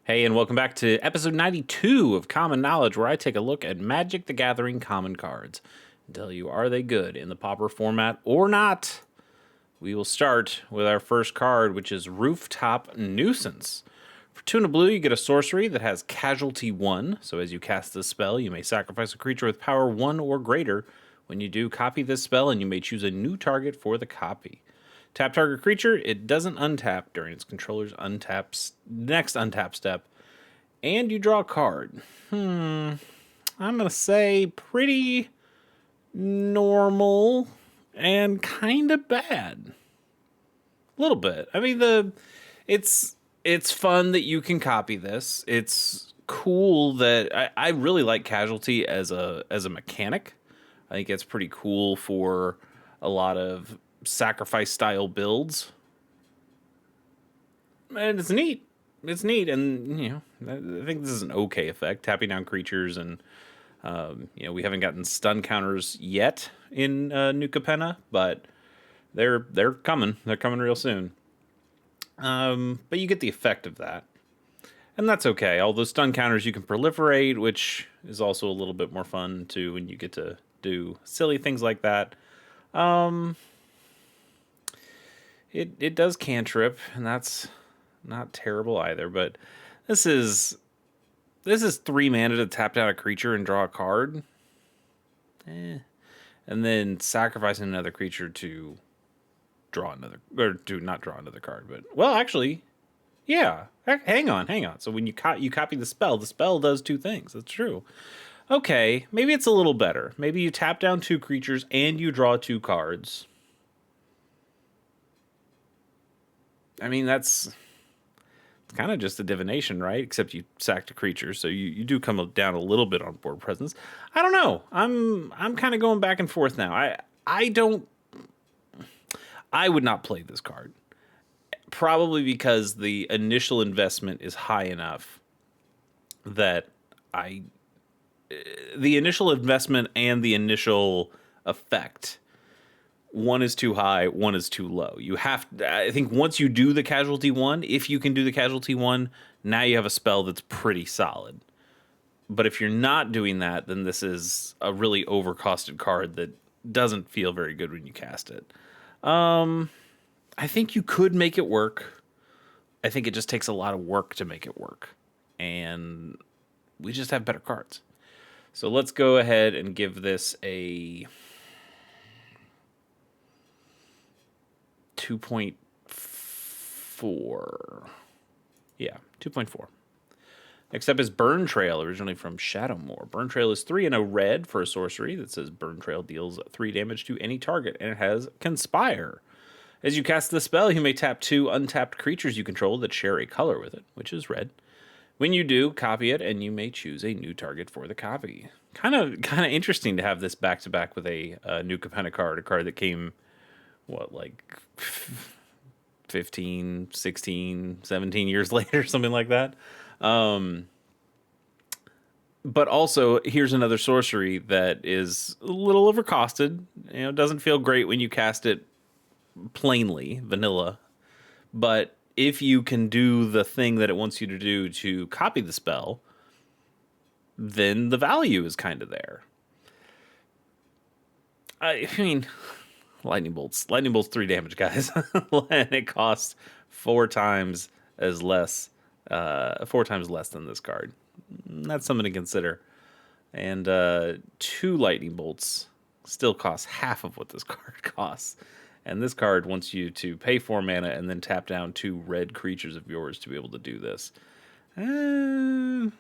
Hey, and welcome back to episode 92 of Common Knowledge, where I take a look at Magic the Gathering common cards and tell you, are they good in the Pauper format or not? We will start with our first card, which is Rooftop Nuisance. For 2 and a blue, you get a sorcery that has Casualty 1, so as you cast this spell, you may sacrifice a creature with power 1 or greater. When you do, copy this spell, and you may choose a new target for the copy. Tap target creature, it doesn't untap during its controller's next untap step, and you draw a card. I'm going to say pretty normal and kind of bad. A little bit. I mean, it's fun that you can copy this. It's cool that I really like Casualty as a mechanic. I think it's pretty cool for a lot of sacrifice style builds, and it's neat. It's neat, and I think this is an okay effect, tapping down creatures, and we haven't gotten stun counters yet in New Capenna, but they're coming. They're coming real soon. But you get the effect of that, and that's okay. All those stun counters you can proliferate, which is also a little bit more fun too when you get to do silly things like that. It does cantrip, and that's not terrible either, but this is 3 mana to tap down a creature and draw a card. And then sacrificing another creature to draw another, or to not draw another card, but, well, actually, yeah. Hang on. So when you copy the spell does 2 things. That's true. Okay, maybe it's a little better. Maybe you tap down 2 creatures and you draw 2 cards. I mean, it's kind of just a divination, right? Except you sacked a creature, so you do come down a little bit on board presence. I don't know. I'm kind of going back and forth now. I would not play this card. Probably because the initial investment is high enough that the initial investment and the initial effect, one is too high, one is too low. I think once you do the Casualty 1, if you can do the Casualty 1, now you have a spell that's pretty solid. But if you're not doing that, then this is a really overcosted card that doesn't feel very good when you cast it. I think you could make it work. I think it just takes a lot of work to make it work. And we just have better cards. So let's go ahead and give this a 2.4. Yeah, 2.4. Next up is Burn Trail, originally from Shadowmoor. Burn Trail is 3 and a red for a sorcery that says Burn Trail deals 3 damage to any target, and it has Conspire. As you cast the spell, you may tap 2 untapped creatures you control that share a color with it, which is red. When you do, copy it, and you may choose a new target for the copy. Kind of interesting to have this back-to-back with a New Capenna card, a card that came, like 15, 16, 17 years later, something like that. But also, here's another sorcery that is a little overcosted. Doesn't feel great when you cast it plainly, vanilla. But if you can do the thing that it wants you to do to copy the spell, then the value is kind of there. I mean, Lightning Bolt's 3 damage, guys. And it costs 4 times less than this card. That's something to consider. And 2 Lightning Bolts still cost half of what this card costs. And this card wants you to pay 4 mana and then tap down 2 red creatures of yours to be able to do this. No,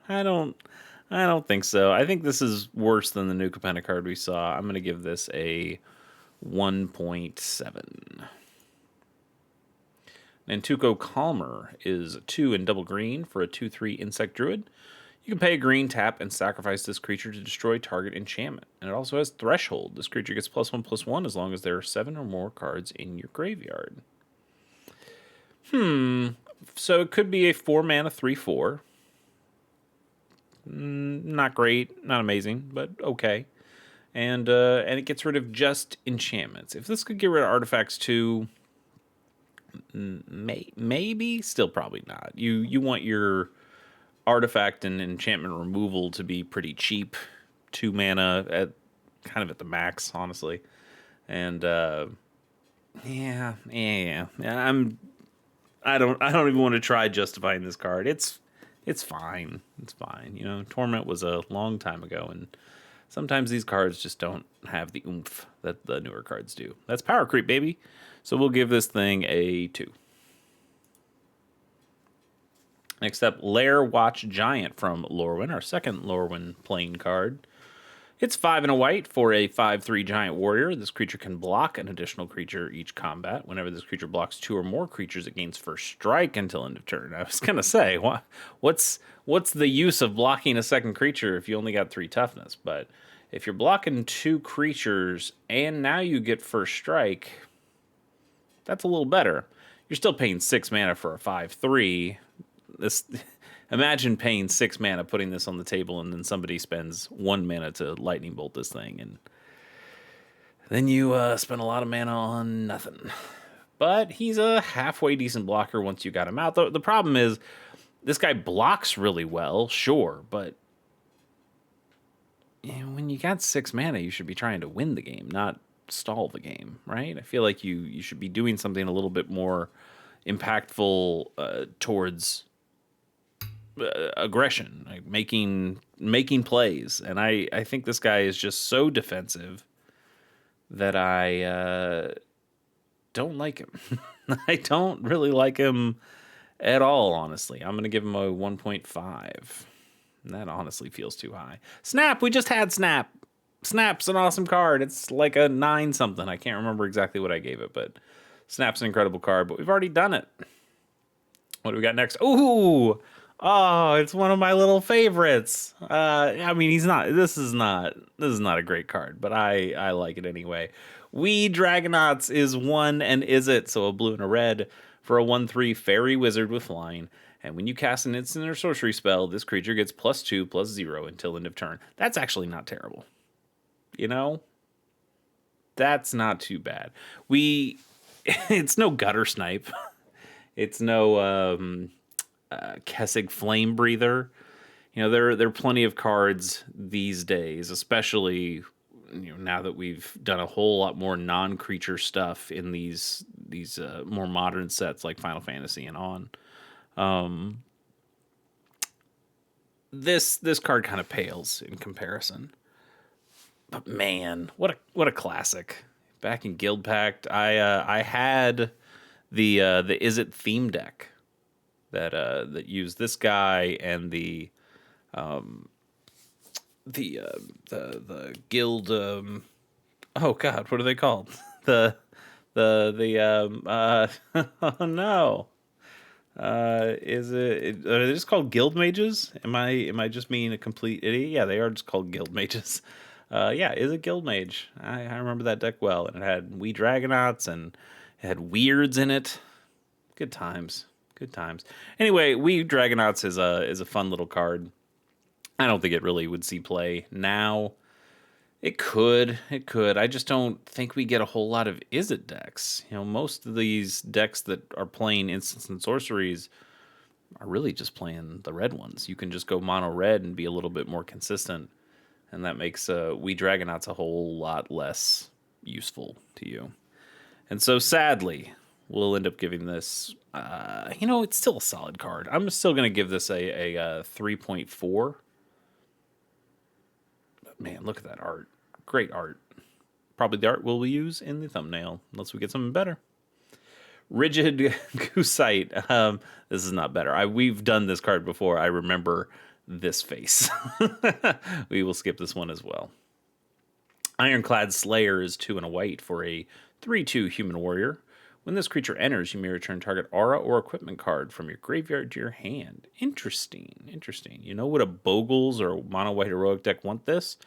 I don't think so. I think this is worse than the New Capenna card we saw. I'm going to give this a 1.7. Nantuko Calmer is 2 and double green for a 2/3 insect druid. You can pay a green, tap, and sacrifice this creature to destroy target enchantment. And it also has Threshold. This creature gets +1/+1 as long as there are 7 or more cards in your graveyard. So it could be a 4 mana 3/4. Not great, not amazing, but okay. And it gets rid of just enchantments. If this could get rid of artifacts too, Maybe, still probably not. You want your artifact and enchantment removal to be pretty cheap, 2 mana at kind of at the max, honestly. And yeah. I don't even want to try justifying this card. It's fine. It's fine. You know, Torment was a long time ago, and sometimes these cards just don't have the oomph that the newer cards do. That's power creep, baby. So we'll give this thing a 2. Next up, Lair Watch Giant from Lorwyn, our second Lorwyn playing card. It's 5 and a white for a 5/3 giant warrior. This creature can block an additional creature each combat. Whenever this creature blocks 2 or more creatures, it gains first strike until end of turn. I was gonna say, what's the use of blocking a second creature if you only got 3 toughness? But if you're blocking 2 creatures and now you get first strike, that's a little better. You're still paying 6 mana for a 5/3. This. Imagine paying 6 mana, putting this on the table, and then somebody spends 1 mana to lightning bolt this thing, and then you spend a lot of mana on nothing. But he's a halfway decent blocker once you got him out. The problem is, this guy blocks really well, sure, but when you got 6 mana, you should be trying to win the game, not stall the game, right? I feel like you should be doing something a little bit more impactful towards aggression, like making plays, and I think this guy is just so defensive that I don't like him. I don't really like him at all, honestly. I'm gonna give him a 1.5. That honestly feels too high. Snap, we just had Snap. Snap's an awesome card. It's like a 9 something. I can't remember exactly what I gave it, but Snap's an incredible card, but we've already done it. What do we got next? Ooh! Oh, it's one of my little favorites. I mean, this is not a great card, but I like it anyway. We Dragonauts is 1 and is it? So a blue and a red for a 1/3 fairy wizard with flying. And when you cast an instant or sorcery spell, this creature gets +2/+0 until end of turn. That's actually not terrible. You know? That's not too bad. It's no gutter snipe. It's no Kessig Flame Breather. You know, there are plenty of cards these days, especially now that we've done a whole lot more non-creature stuff in these more modern sets like Final Fantasy and on. This card kind of pales in comparison. But man, what a classic! Back in Guild Pact, I had the Is It theme deck that used this guy and the guild. Oh God, what are they called? Oh no. Are they just called guild mages? Am I just being a complete idiot? Yeah, they are just called guild mages. Yeah, is a guild mage. I remember that deck well, and it had wee Dragonauts and it had weirds in it. Good times. Good times. Anyway, we Dragonauts is a fun little card. I don't think it really would see play now. It could. I just don't think we get a whole lot of Is It decks. You know, most of these decks that are playing instants and sorceries are really just playing the red ones. You can just go mono red and be a little bit more consistent, and that makes we Dragonauts a whole lot less useful to you. And so sadly, we'll end up giving this, it's still a solid card. I'm still going to give this a 3.4. But man, look at that art. Great art. Probably the art we'll use in the thumbnail, unless we get something better. Rigid Goosite. This is not better. We've done this card before. I remember this face. We will skip this one as well. Ironclad Slayer is 2 and a white for a 3/2 human warrior. When this creature enters, you may return target aura or equipment card from your graveyard to your hand. Interesting. You know, would a Bogles or mono white heroic deck want this?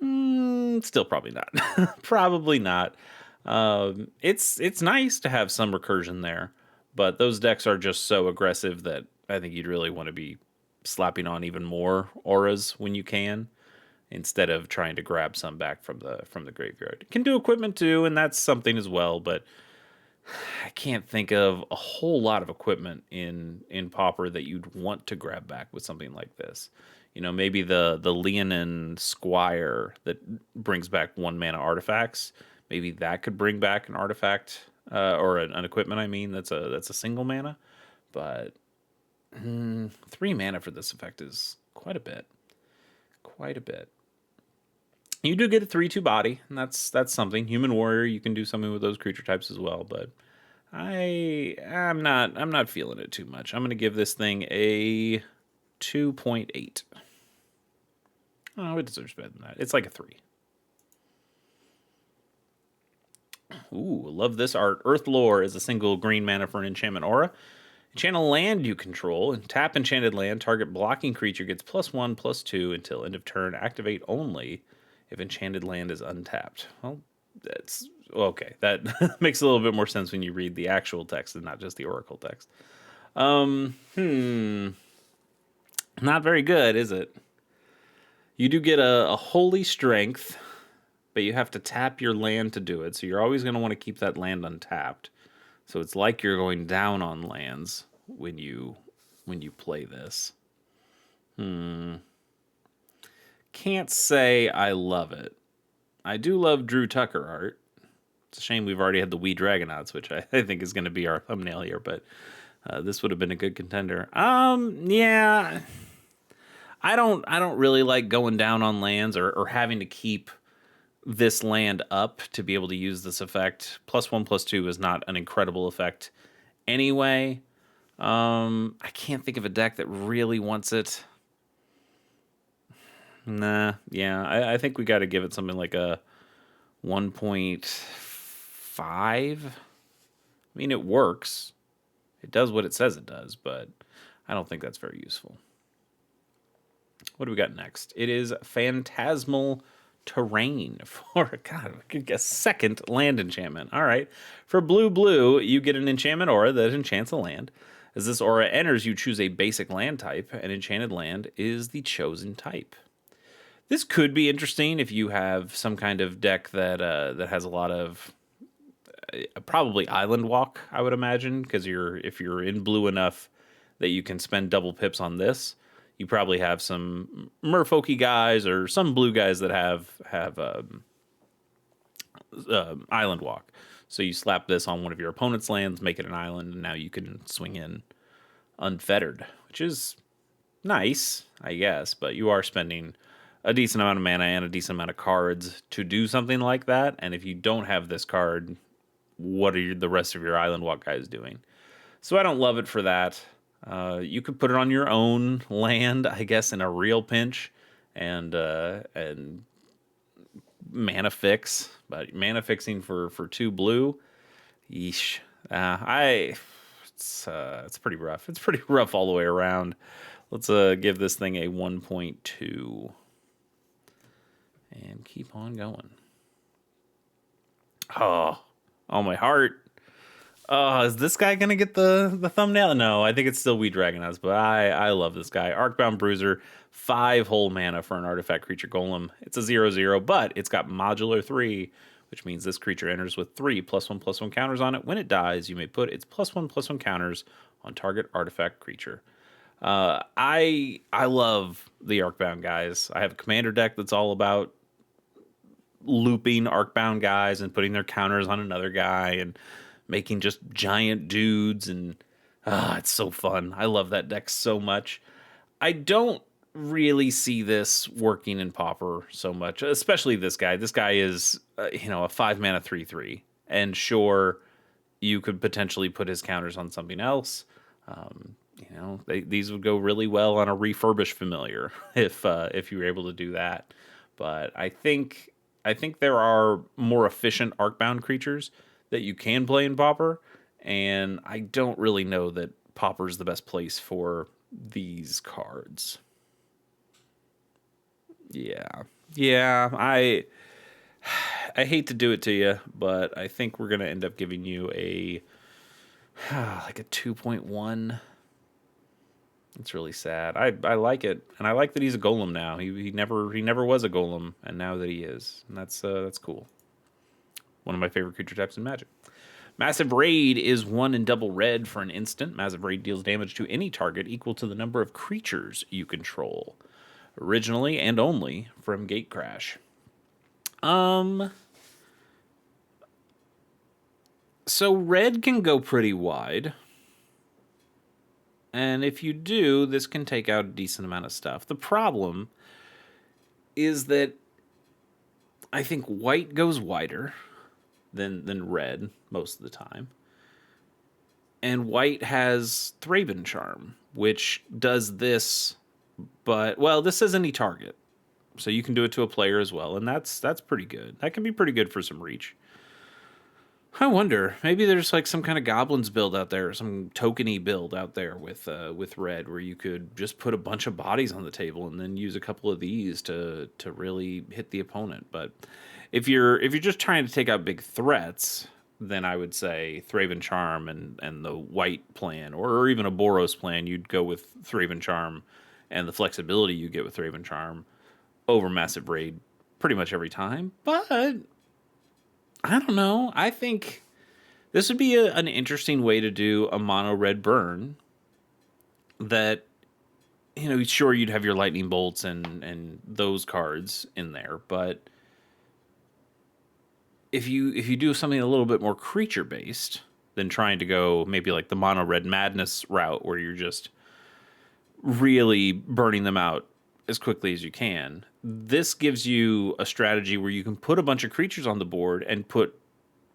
Still probably not. Probably not. It's nice to have some recursion there, but those decks are just so aggressive that I think you'd really want to be slapping on even more auras when you can, instead of trying to grab some back from the graveyard. It can do equipment too, and that's something as well, but I can't think of a whole lot of equipment in Pauper that you'd want to grab back with something like this. You know, maybe the Leonin Squire that brings back 1 mana artifacts. Maybe that could bring back an artifact or an equipment. I mean, that's a single mana, but 3 mana for this effect is quite a bit. Quite a bit. You do get a 3/2 body, and that's something. Human warrior, you can do something with those creature types as well, but I'm not feeling it too much. I'm gonna give this thing a 2.8. Oh, it deserves better than that. It's like a 3. Ooh, love this art. Earth Lore is a single green mana for an enchantment aura. Enchant a land you control, and tap enchanted land. Target blocking creature gets +1/+2 until end of turn. Activate only if enchanted land is untapped. Well, that's okay. That makes a little bit more sense when you read the actual text and not just the oracle text. Not very good, is it? You do get a holy strength, but you have to tap your land to do it. So you're always going to want to keep that land untapped. So it's like you're going down on lands when you play this. Can't say I love it. I do love Drew Tucker art. It's a shame we've already had the Wee Dragonauts, which I think is going to be our thumbnail here, but this would have been a good contender. Yeah. I don't really like going down on lands or having to keep this land up to be able to use this effect. +1/+2 is not an incredible effect anyway. I can't think of a deck that really wants it. Nah, yeah, I think we got to give it something like a 1.5. I mean, it works. It does what it says it does, but I don't think that's very useful. What do we got next? It is Phantasmal Terrain for, God, I could guess second land enchantment. All right. For blue, you get an enchantment aura that enchants a land. As this aura enters, you choose a basic land type, and enchanted land is the chosen type. This could be interesting if you have some kind of deck that has a lot of probably Island Walk, I would imagine, because if you're in blue enough that you can spend double pips on this, you probably have some merfolky guys or some blue guys that have Island Walk. So you slap this on one of your opponent's lands, make it an island, and now you can swing in unfettered, which is nice, I guess, but you are spending a decent amount of mana and a decent amount of cards to do something like that. And if you don't have this card, what are the rest of your Island Walk guys doing? So I don't love it for that. You could put it on your own land, I guess, in a real pinch, and mana fix. But mana fixing for 2 blue, yeesh. It's pretty rough. It's pretty rough all the way around. Let's give this thing a 1.2 and keep on going. Oh, my heart. Oh, is this guy gonna get the thumbnail? No, I think it's still Wee Dragonauts, but I love this guy. Arcbound Bruiser, 5 whole mana for an artifact creature golem. It's a 0/0, but it's got modular 3, which means this creature enters with 3 +1/+1 counters on it. When it dies, you may put its +1/+1 counters on target artifact creature. I love the Arcbound guys. I have a commander deck that's all about looping Arcbound guys and putting their counters on another guy and making just giant dudes, and it's so fun. I love that deck so much. I don't really see this working in Pauper so much, especially this guy. This guy is a 5 mana 3/3, and sure, you could potentially put his counters on something else. These would go really well on a refurbished familiar if you were able to do that. But I think there are more efficient Arcbound creatures that you can play in Pauper, and I don't really know that Pauper's the best place for these cards. Yeah, I hate to do it to you, but I think we're gonna end up giving you a 2.1. It's really sad. I like it, and I like that he's a golem now. He never was a golem, and now that he is, and that's cool. One of my favorite creature types in Magic. Massive Raid is 1 and double red for an instant. Massive Raid deals damage to any target equal to the number of creatures you control. Originally and only from Gatecrash. So red can go pretty wide. And if you do, this can take out a decent amount of stuff. The problem is that I think white goes wider than red most of the time. And white has Thraben Charm, which does this, but, well, this says any target. So you can do it to a player as well, and that's pretty good. That can be pretty good for some reach. I wonder, maybe there's like some kind of goblins build out there, some tokeny build out there with red, where you could just put a bunch of bodies on the table and then use a couple of these to really hit the opponent. But if you're just trying to take out big threats, then I would say Thraben Charm and the white plan, or even a Boros plan, you'd go with Thraben Charm and the flexibility you get with Thraben Charm over Massive Raid pretty much every time. But I don't know. I think this would be an interesting way to do a mono red burn that, sure, you'd have your lightning bolts and those cards in there, but if you do something a little bit more creature based than trying to go maybe like the mono red madness route where you're just really burning them out as quickly as you can, this gives you a strategy where you can put a bunch of creatures on the board and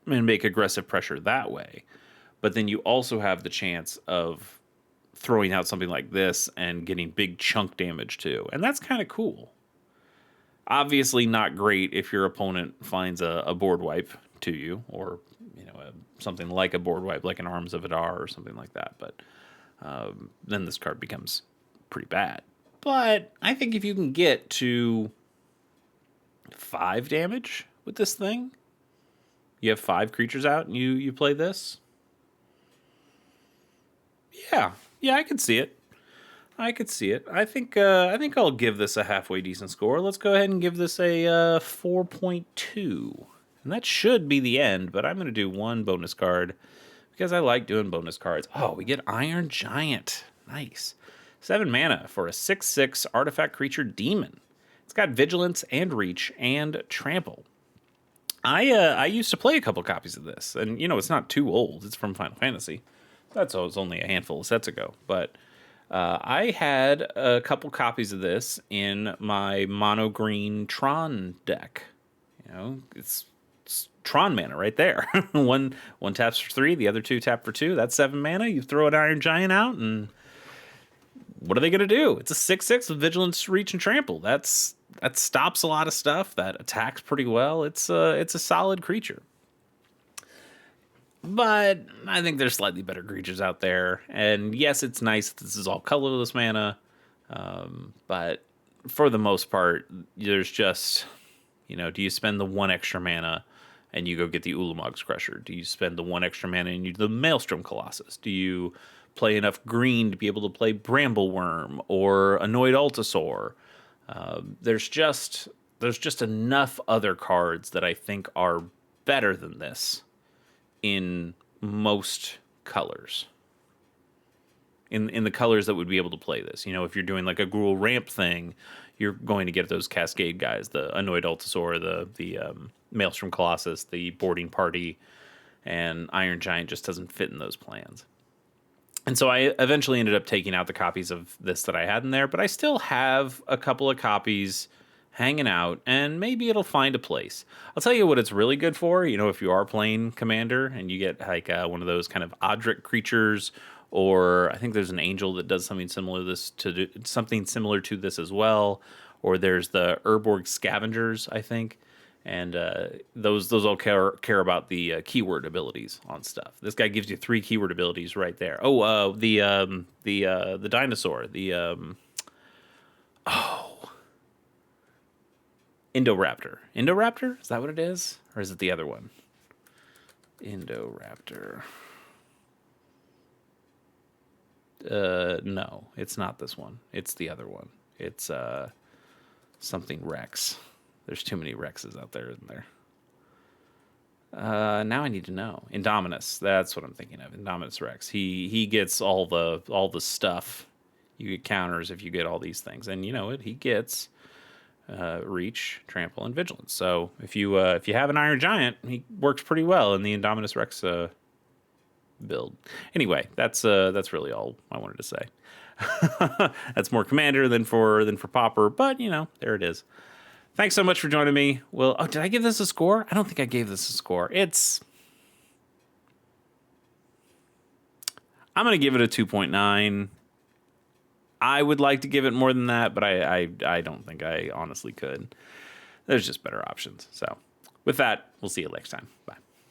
make aggressive pressure that way. But then you also have the chance of throwing out something like this and getting big chunk damage too. And that's kind of cool. Obviously not great if your opponent finds a board wipe to you, or something like a board wipe, like an Arms of Adar or something like that. But then this card becomes pretty bad. But I think if you can get to 5 damage with this thing, you have 5 creatures out and you play this. Yeah, I could see it. I think I'll give this a halfway decent score. Let's go ahead and give this a 4.2. And that should be the end, but I'm going to do one bonus card because I like doing bonus cards. Oh, we get Iron Giant. Nice. 7 mana for a 6/6 artifact creature demon. It's got vigilance and reach and trample. I used to play a couple copies of this, and it's not too old. It's from Final Fantasy. It's only a handful of sets ago, but I had a couple copies of this in my mono green Tron deck. It's Tron mana right there. one taps for 3, the other 2 tap for 2. That's 7 mana. You throw an Iron Giant out, and what are they going to do? It's a 6/6 with vigilance, reach, and trample. That stops a lot of stuff. That attacks pretty well. It's a solid creature. But I think there's slightly better creatures out there. And yes, it's nice that this is all colorless mana. But for the most part, there's just, do you spend the 1 extra mana and you go get the Ulamog's Crusher? Do you spend the 1 extra mana and you do the Maelstrom Colossus? Do you play enough green to be able to play Brambleworm or Annoyed Altasaur? There's just enough other cards that I think are better than this in most colors. In the colors that would be able to play this. If you're doing like a Gruul ramp thing, you're going to get those Cascade guys, the Annoyed Altasaur, the Maelstrom Colossus, the Boarding Party, and Iron Giant just doesn't fit in those plans. And so I eventually ended up taking out the copies of this that I had in there, but I still have a couple of copies hanging out, and maybe it'll find a place. I'll tell you what it's really good for. If you are playing Commander and you get like one of those kind of Odric creatures, or I think there's an Angel that does something similar to this as well, or there's the Urborg Scavengers, I think. And those all care about the keyword abilities on stuff. This guy gives you 3 keyword abilities right there. Oh, the dinosaur, Indoraptor. Indoraptor? Is that what it is, or is it the other one? Indoraptor. No, it's not this one. It's the other one. It's something Rex. There's too many Rexes out there, isn't there? Now I need to know. Indominus. That's what I'm thinking of. Indominus Rex. He gets all the stuff. You get counters if you get all these things, and you know what? He gets reach, trample, and vigilance. So if you have an Iron Giant, he works pretty well in the Indominus Rex build. Anyway, that's really all I wanted to say. That's more Commander than for Pauper, but you know, there it is. Thanks so much for joining me. Well, did I give this a score? I don't think I gave this a score. I'm going to give it a 2.9. I would like to give it more than that, but I don't think I honestly could. There's just better options. So with that, we'll see you next time. Bye.